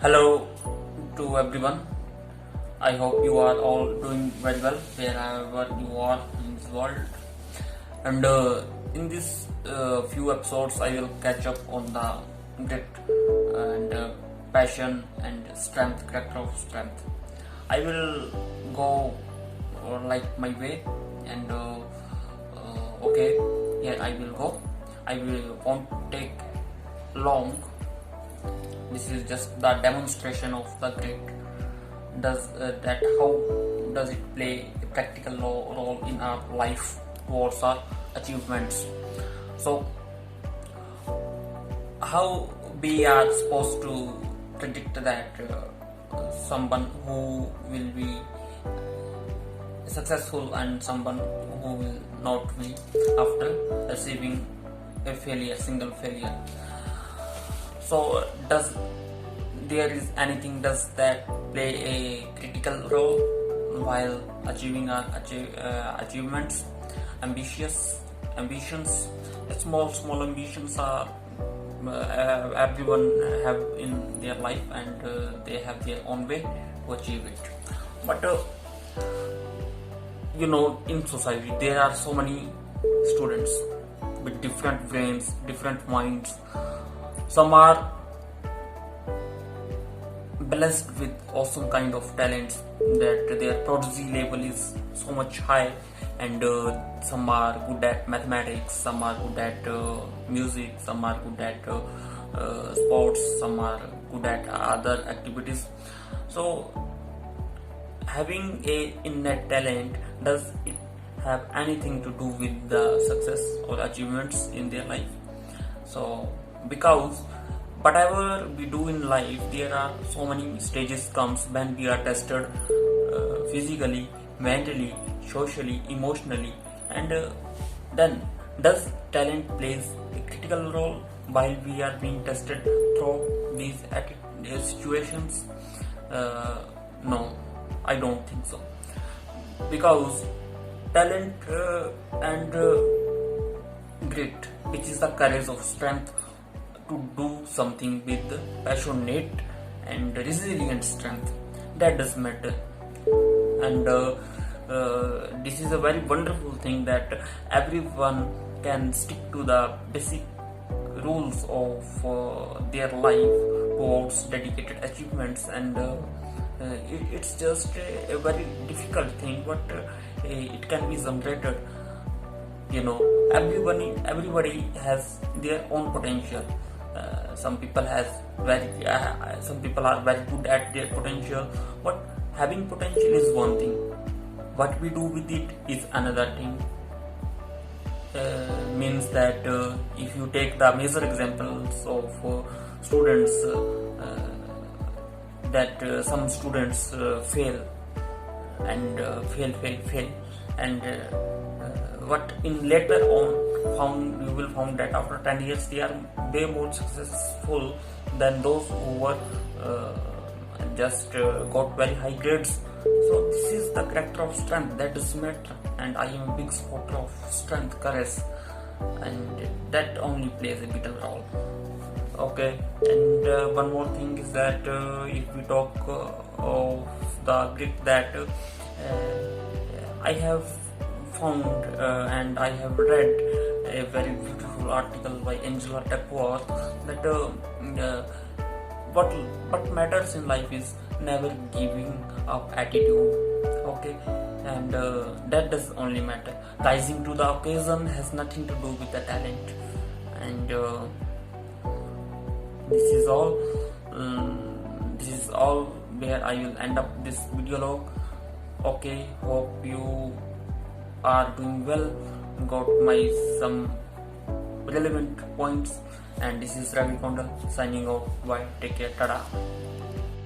Hello to everyone. I hope you are all doing very well wherever you are in this world. And in this few episodes, I will catch up on the grit and passion and strength, character of strength. I will go like my way and okay, yeah, I will go. I will won't take long. This is just the demonstration of the grit. Does that how does it play a practical role in our life towards our achievements? So how we are supposed to predict that someone who will be successful and someone who will not be after receiving a failure, single failure? So does there is anything does that play a critical role while achieving our achievements, ambitions? Small ambitions are everyone have in their life, and they have their own way to achieve it. But in society there are so many students with different brains, different minds. Some are blessed with awesome kind of talents that their prodigy level is so much high, and some are good at mathematics, some are good at music, some are good at sports, some are good at other activities. So having a innate talent, does it have anything to do with the success or achievements in their life? So because whatever we do in life, there are so many stages comes when we are tested physically, mentally, socially, emotionally, and then does talent plays a critical role while we are being tested through these situations? No, I don't think so, because talent and grit, which is the courage of strength to do something with passionate and resilient strength, that does matter. And this is a very wonderful thing that everyone can stick to the basic rules of their life towards dedicated achievements, and it's just a very difficult thing, but it can be generated. Everybody has their own potential. Some people some people are very good at their potential, but having potential is one thing, what we do with it is another thing. Means that if you take the major examples of students, that some students fail and fail, and what in later on you will found that after 10 years they are way more successful than those who were just got very high grades. So this is the character of strength, that does matter, and I am a big supporter of strength, courage, and that only plays a vital role. Okay, and one more thing is that if we talk of the grit, that I have found and I have read a very beautiful article by Angela Duckworth, that what matters in life is never giving up attitude. Okay, and that does only matter. Rising to the occasion has nothing to do with the talent, and this is all. This is all where I will end up this video log. Okay, hope you are doing well, got my some relevant points, and this is Ravi Kondal signing off. Bye, take care, tada.